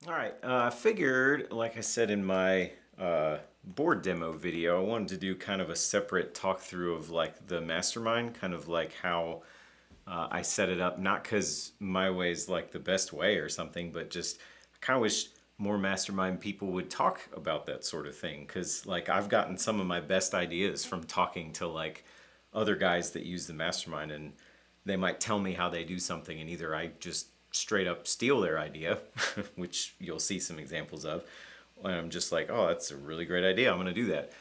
All right, I figured, like I said in my board demo video, I wanted to do kind of a separate talk through of like the mastermind, kind of like how I set it up. Not because my way is like the best way or something, but just I kind of wish more mastermind people would talk about that sort of thing. Because like I've gotten some of my best ideas from talking to like other guys that use the mastermind, and they might tell me how they do something, and either I just straight up steal their idea, which you'll see some examples of, and I'm just like, oh, that's a really great idea, I'm gonna do that.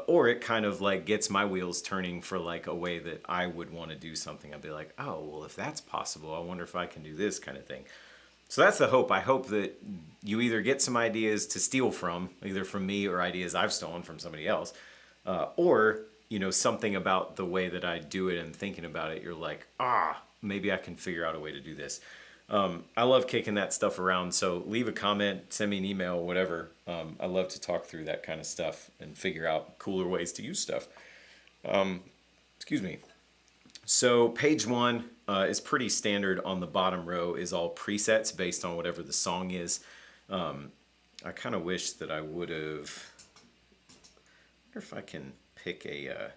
Or it kind of like gets my wheels turning for like a way that I would want to do something. I'd be like, oh, well, if that's possible, I wonder if I can do this kind of thing. So that's the hope. I hope that you either get some ideas to steal from, either from me or ideas I've stolen from somebody else, or something about the way that I do it and thinking about it. You're like, maybe I can figure out a way to do this. I love kicking that stuff around. So leave a comment, send me an email, whatever. I love to talk through that kind of stuff and figure out cooler ways to use stuff. Excuse me. So page one is pretty standard. On the bottom row is all presets based on whatever the song is. I kind of wish that I would have. I wonder if I can pick a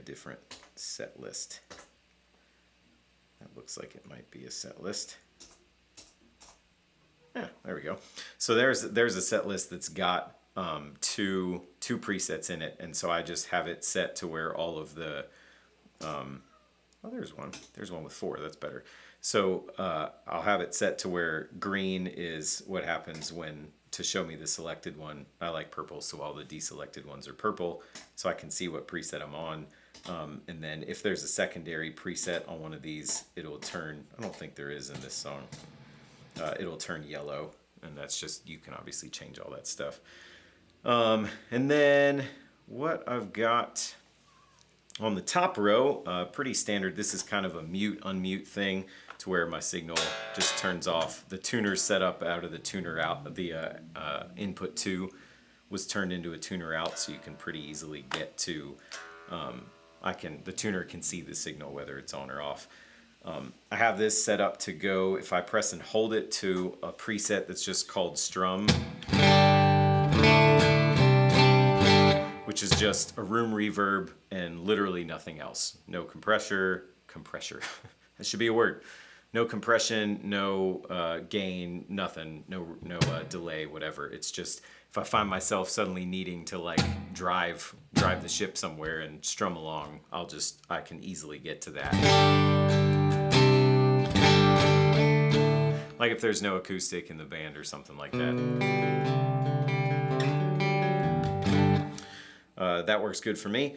different set list. That looks like it might be a set list. Yeah, there we go. So there's a set list that's got two presets in it, and so I just have it set to where all of the oh, there's one with 4. That's better. So I'll have it set to where green is what happens when to show me the selected one. I like purple, so all the deselected ones are purple, so I can see what preset I'm on. And then if there's a secondary preset on one of these, it'll turn, I don't think there is in this song, it'll turn yellow, and that's just, you can obviously change all that stuff. And then what I've got on the top row, pretty standard. This is kind of a mute unmute thing to where my signal just turns off. The tuner's set up out of the tuner out. The input 2 was turned into a tuner out, so you can pretty easily get to. The tuner can see the signal whether it's on or off. I have this set up to go, if I press and hold it, to a preset that's just called strum, which is just a room reverb and literally nothing else. No compressor. That should be a word. No compression, no gain, nothing, no delay, whatever. It's just, if I find myself suddenly needing to like drive the ship somewhere and strum along, I can easily get to that. Like if there's no acoustic in the band or something like that. That works good for me.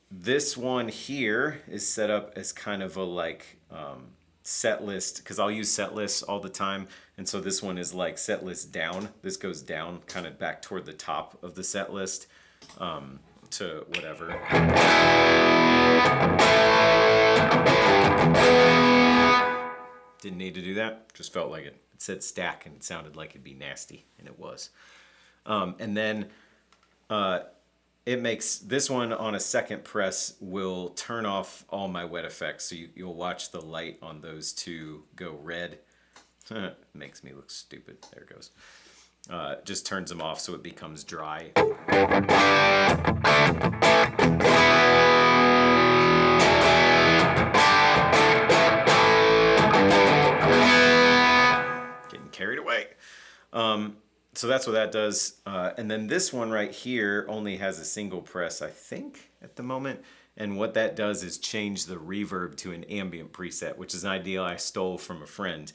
This one here is set up as kind of a like set list, because I'll use set lists all the time, and so this one is like set list down. This goes down kind of back toward the top of the set list to whatever. Didn't need to do that, just felt like it. It said stack and it sounded like it'd be nasty, and it was. And then it makes this one on a second press will turn off all my wet effects. So you'll watch the light on those two go red. Makes me look stupid. There it goes. Just turns them off so it becomes dry. Getting carried away. So that's what that does. And then this one right here only has a single press, I think, at the moment. And what that does is change the reverb to an ambient preset, which is an idea I stole from a friend.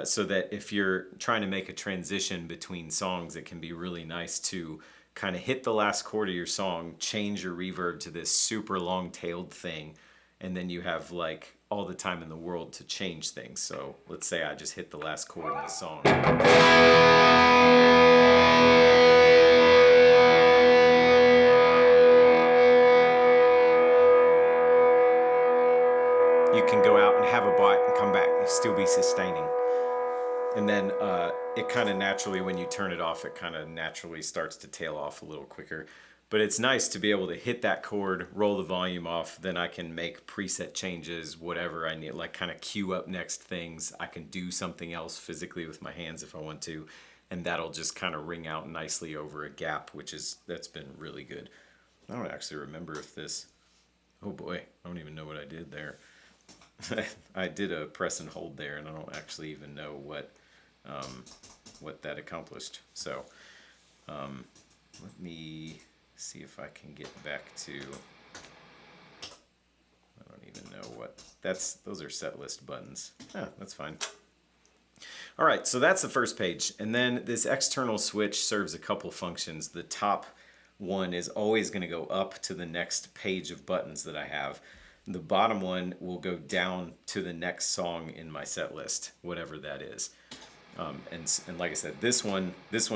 So that if you're trying to make a transition between songs, it can be really nice to kind of hit the last chord of your song, change your reverb to this super long-tailed thing, and then you have like all the time in the world to change things. So let's say I just hit the last chord in the song. You can go out and have a bite and come back and still be sustaining. And then it kind of naturally, when you turn it off, it kind of naturally starts to tail off a little quicker. But it's nice to be able to hit that chord, roll the volume off, then I can make preset changes, whatever I need, like kind of cue up next things. I can do something else physically with my hands if I want to, and that'll just kind of ring out nicely over a gap, that's been really good. I don't actually remember if this, oh boy, I don't even know what I did there. I did a press and hold there, and I don't actually even know what that accomplished. So let me see if I can get back to, I don't even know what, those are set list buttons. That's fine. All right, so that's the first page. And then this external switch serves a couple functions. The top one is always going to go up to the next page of buttons that I have. The bottom one will go down to the next song in my set list, whatever that is. And like I said, this one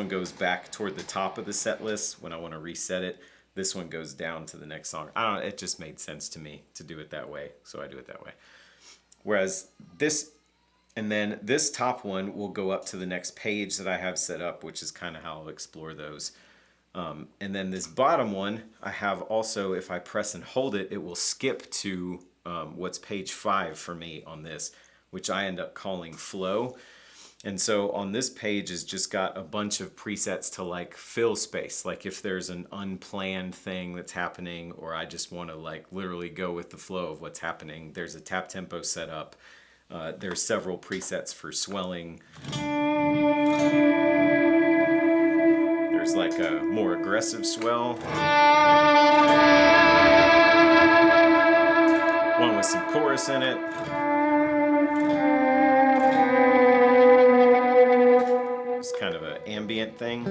goes back toward the top of the set list when I want to reset it. This one goes down to the next song. I don't know, it just made sense to me to do it that way, so I do it that way. Whereas this top one will go up to the next page that I have set up, which is kind of how I'll explore those. And then this bottom one, I have also, if I press and hold it, it will skip to what's page 5 for me on this, which I end up calling flow. And so on this page is just got a bunch of presets to like fill space. Like if there's an unplanned thing that's happening, or I just want to like literally go with the flow of what's happening, there's a tap tempo set up. There's several presets for swelling. There's like a more aggressive swell. One with some chorus in it. It's kind of an ambient thing. I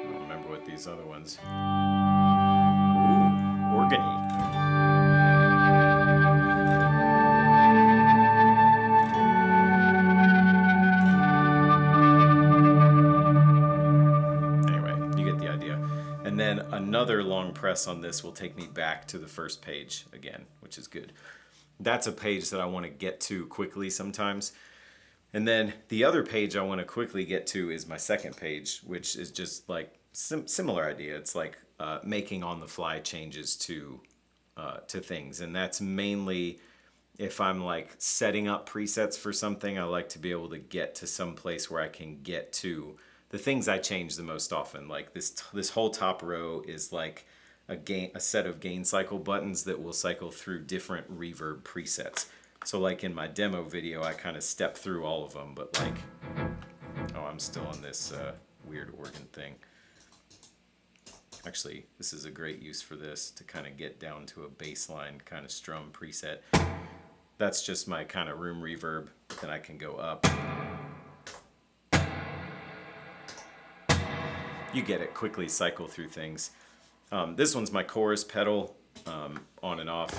don't remember what these other ones. Ooh, organy. And then another long press on this will take me back to the first page again, which is good. That's a page that I want to get to quickly sometimes. And then the other page I want to quickly get to is my second page, which is just like similar idea. It's like making on the fly changes to things. And that's mainly if I'm like setting up presets for something, I like to be able to get to some place where I can get to the things I change the most often. Like this whole top row is like a set of gain cycle buttons that will cycle through different reverb presets. So like in my demo video, I kind of step through all of them, but like, oh, I'm still on this weird organ thing. Actually, this is a great use for this to kind of get down to a baseline kind of strum preset. That's just my kind of room reverb, but then I can go up. You get it, quickly cycle through things. This one's my chorus pedal, on and off.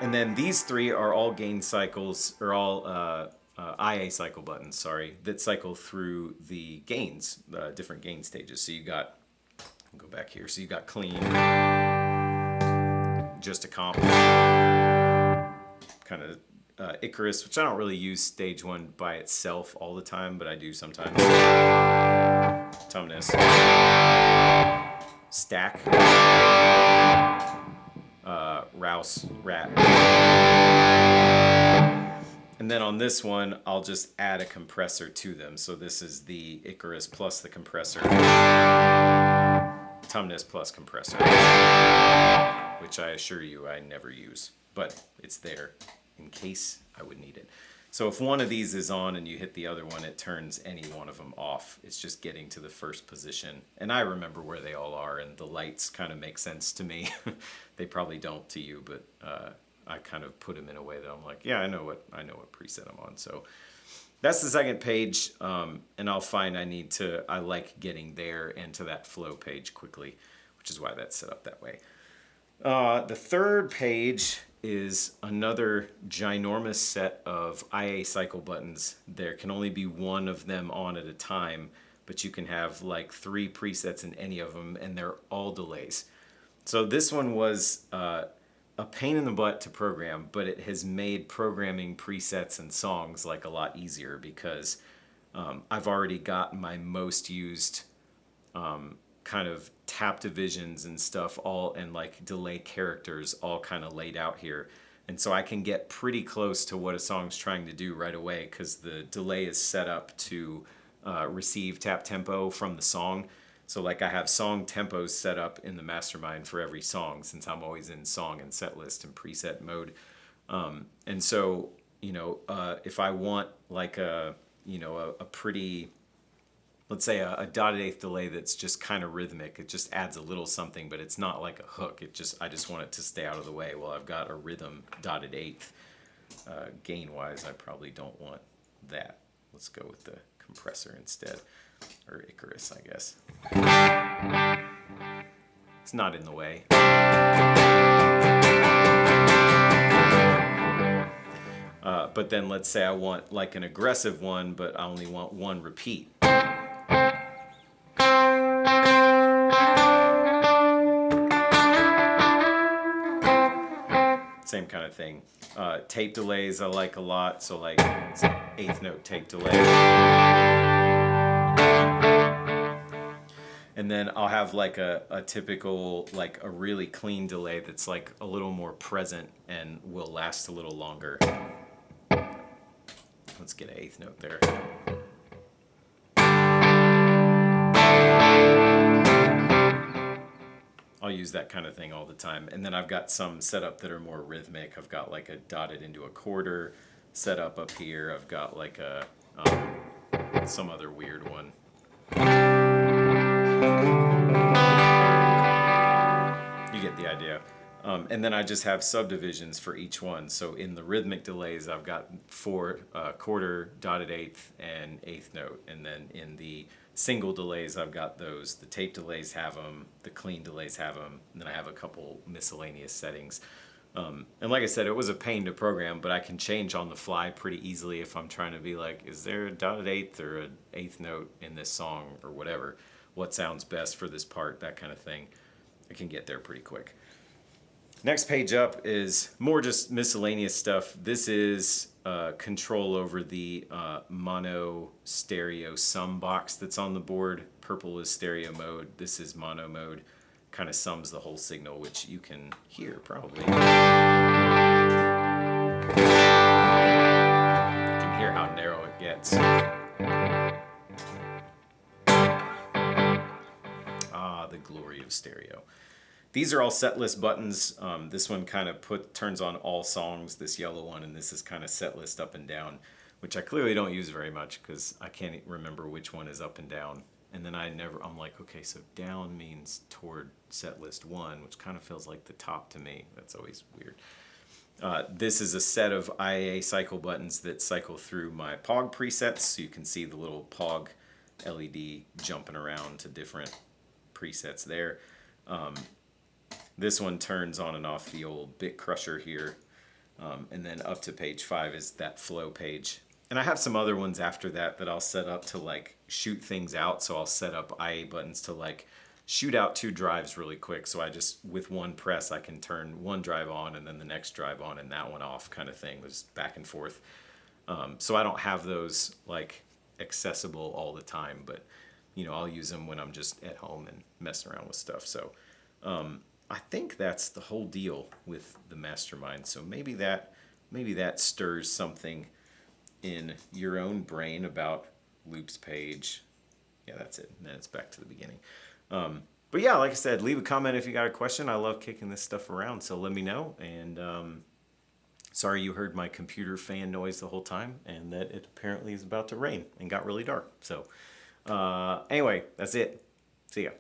And then these three are all gain cycles, or all IA cycle buttons, sorry, that cycle through the gains, different gain stages. So you got, I'll go back here, so you got clean, just a comp, kind of Icarus, which I don't really use stage 1 by itself all the time, but I do sometimes. Tumness. Stack. Rouse. Rat. And then on this one, I'll just add a compressor to them. So this is the Icarus plus the compressor. Tumness plus compressor. Which I assure you I never use, but it's there in case I would need it. So if one of these is on and you hit the other one, it turns any one of them off. It's just getting to the first position. And I remember where they all are, and the lights kind of make sense to me. They probably don't to you, but I kind of put them in a way that I'm like, yeah, I know what preset I'm on. So that's the second page, and I'll find I like getting there and to that flow page quickly, which is why that's set up that way. The third page is another ginormous set of IA cycle buttons. There can only be one of them on at a time, but you can have like 3 presets in any of them, and they're all delays. So this one was a pain in the butt to program, but it has made programming presets and songs like a lot easier because I've already got my most used kind of tap divisions and stuff all, and like delay characters all kind of laid out here. And so I can get pretty close to what a song's trying to do right away because the delay is set up to receive tap tempo from the song. So like I have song tempos set up in the Mastermind for every song since I'm always in song and set list and preset mode. And so, if I want like a pretty, let's say a dotted eighth delay that's just kind of rhythmic, it just adds a little something, but it's not like a hook. I just want it to stay out of the way. Well, I've got a rhythm dotted eighth. Gain wise, I probably don't want that. Let's go with the compressor instead, or Icarus, I guess. It's not in the way. But then let's say I want like an aggressive one, but I only want one repeat. Same kind of thing. Tape delays I like a lot, so like eighth note tape delay. And then I'll have like a typical, like a really clean delay that's like a little more present and will last a little longer. Let's get an eighth note there. I'll use that kind of thing all the time. And then I've got some set up that are more rhythmic. I've got like a dotted into a quarter set up here. I've got like a some other weird one. You get the idea. And then I just have subdivisions for each one. So in the rhythmic delays, I've got 4 quarter, dotted eighth, and eighth note. And then in the single delays, I've got those. The tape delays have them. The clean delays have them. And then I have a couple miscellaneous settings. And like I said, it was a pain to program, but I can change on the fly pretty easily if I'm trying to be like, is there a dotted eighth or an eighth note in this song or whatever? What sounds best for this part, that kind of thing. I can get there pretty quick. Next page up is more just miscellaneous stuff. This is control over the mono stereo sum box that's on the board. Purple is stereo mode. This is mono mode. Kind of sums the whole signal, which you can hear probably. You can hear how narrow it gets. Ah, the glory of stereo. These are all set list buttons. This one kind of turns on all songs, this yellow one, and this is kind of set list up and down, which I clearly don't use very much because I can't remember which one is up and down. And then I'm like, okay, so down means toward set list 1, which kind of feels like the top to me. That's always weird. This is a set of IAA cycle buttons that cycle through my POG presets, so you can see the little POG LED jumping around to different presets there. This one turns on and off the old bit crusher here. And then up to page 5 is that flow page. And I have some other ones after that I'll set up to like shoot things out. So I'll set up IA buttons to like shoot out 2 drives really quick. So I just, with one press, I can turn one drive on and then the next drive on and that one off kind of thing. Just back and forth. So I don't have those like accessible all the time, but I'll use them when I'm just at home and messing around with stuff. So I think that's the whole deal with the Mastermind. So maybe that stirs something in your own brain about loops page. Yeah, that's it. And then it's back to the beginning. But yeah, like I said, leave a comment if you got a question. I love kicking this stuff around, so let me know. And sorry you heard my computer fan noise the whole time and that it apparently is about to rain and got really dark. So anyway, that's it. See ya.